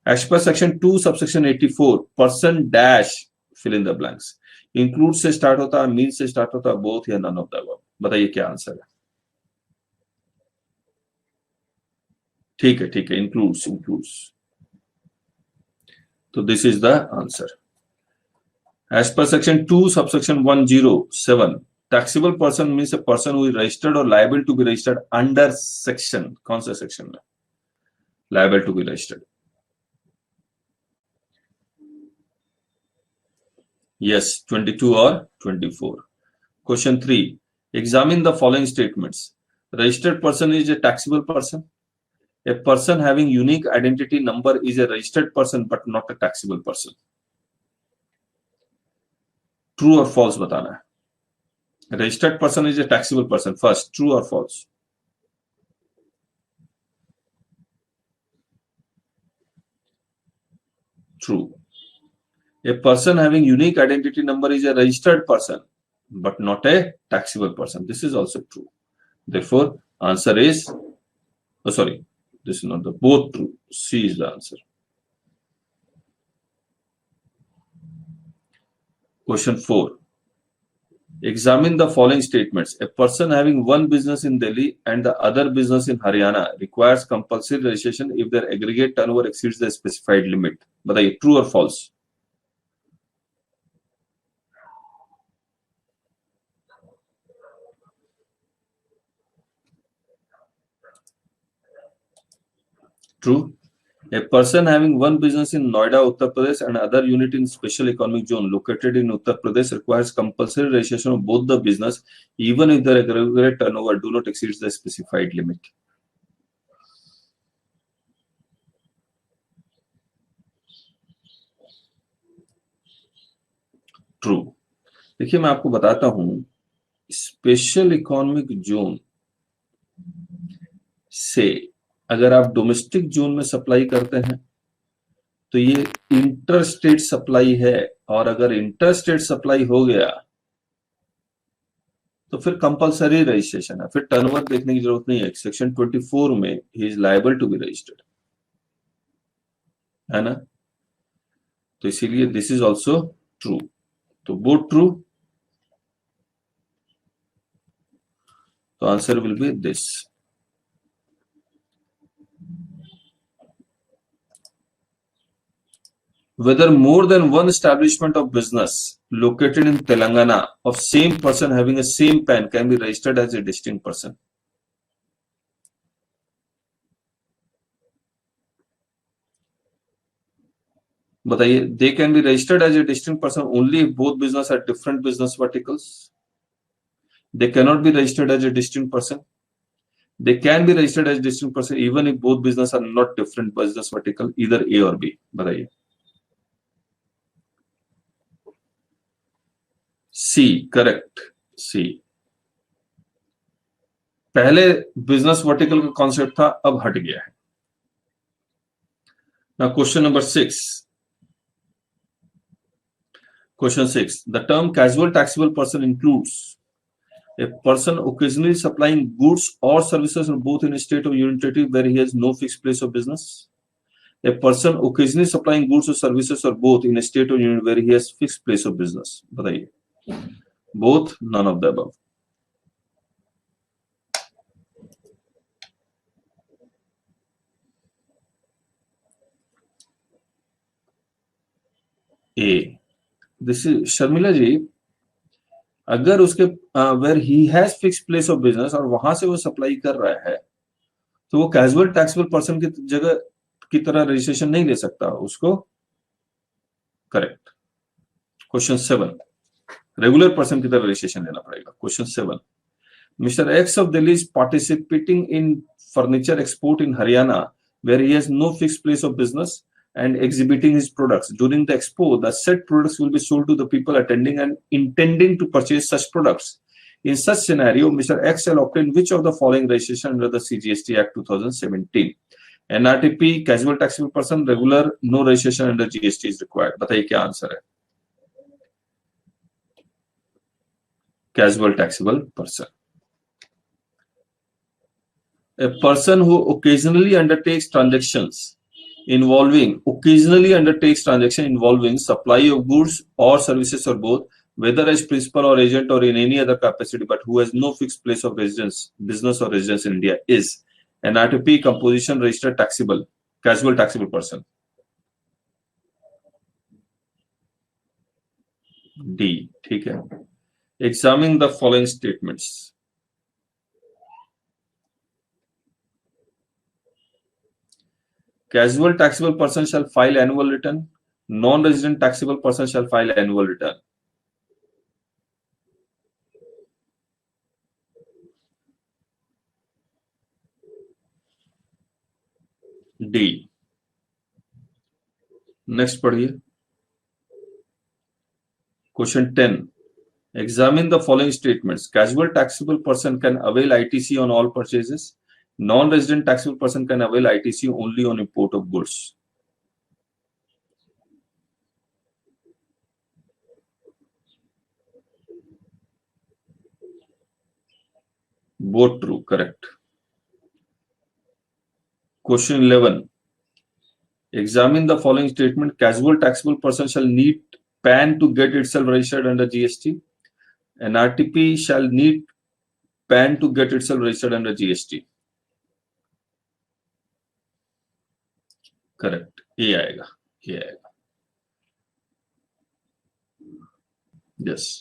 As per section 2 subsection 84, person dash fill in the blanks. Include से start होता है, mean से start होता है, बोथ या नन ऑफ द अबव. बताइए क्या आंसर है. ठीक है, इंक्लूड्स. तो this is the answer. As per section 2 subsection 107, taxable person means a person who is registered or liable to be registered under section. कौन सा सेक्शन में liable to be registered? Yes, 22 or 24. Question 3. Examine the following statements. Registered person is a taxable person. A person having unique identity number is a registered person but not a taxable person. True or false बताना है. Registered person is a taxable person. First, true or false? True. A person having unique identity number is a registered person but not a taxable person. This is also true. Therefore, answer is, this is not the both true. C is the answer. Question 4. Examine the following statements. A person having one business in Delhi and the other business in Haryana requires compulsory registration if their aggregate turnover exceeds the specified limit. बताइए true or false? True. A person having one business in Noida, Uttar Pradesh and other unit in special economic zone located in Uttar Pradesh requires compulsory registration of both the business even if their aggregate turnover do not exceed the specified limit. True. देखिए मैं आपको बताता हूं, special economic zone से अगर आप domestic zone में supply करते हैं तो ये इंटर स्टेट सप्लाई है, और अगर इंटर स्टेट सप्लाई हो गया तो फिर कंपलसरी रजिस्ट्रेशन है, फिर टर्नओवर देखने की जरूरत नहीं है. सेक्शन 24 में he is liable to be registered, है ना. तो इसीलिए दिस इज ऑल्सो ट्रू. तो बोथ ट्रू. तो answer will be this. Whether more than one establishment of business located in Telangana of same person having a same PAN can be registered as a distinct person. बताइए, they can be registered as a distinct person only if both business are different business verticals. They cannot be registered as a distinct person. They can be registered as a distinct person even if both business are not different business vertical, either A or B. बताइए. C, correct. C. पहले business vertical का concept था, अब हट गया है. Now question number 6. Question 6. The term casual taxable person includes a person occasionally supplying goods or services both in a state or union territory where he has no fixed place of business. A person occasionally supplying goods or services or both in a state or union where he has fixed place of business. बताइए. Both, none of the above. A. This is Sharmila जी. अगर उसके where he has fixed place of business और वहां से वो supply कर रहा है तो वो कैजुअल टैक्सेबल पर्सन की जगह की तरह रजिस्ट्रेशन नहीं ले सकता उसको. करेक्ट. क्वेश्चन 7. रेगुलर पर्सन की तरह रजिस्ट्रेशन लेना पड़ेगा. Question 7. Mister X of Delhi is participating in furniture export in Haryana where he has no fixed place of business and exhibiting his products. During the expo, the said products will be sold to the people attending and intending to purchase such products. In such scenario, Mr. X shall obtain which of the following registration under the CGST Act 2017? NRTP, casual taxable person, regular, no registration under GST is required. बताइए क्या answer है. Casual taxable person. A person who occasionally undertakes transactions involving occasionally undertakes transaction involving supply of goods or services or both, whether as principal or agent or in any other capacity, but who has no fixed place of residence, business or residence in India, is an RTP composition registered taxable, casual taxable person. D. ठीक है. Examine the following statements. Casual taxable person shall file annual return. Non-resident taxable person shall file annual return. D. Next पढ़िए. Question 10. Examine the following statements. Casual taxable person can avail ITC on all purchases. Non-resident taxable person can avail ITC only on import of goods. Both true, correct. Question 11. Examine the following statement. Casual taxable person shall need PAN to get itself registered under GST. An RTP shall need PAN to get itself registered under GST. Correct. A आएगा. A आएगा. Yes.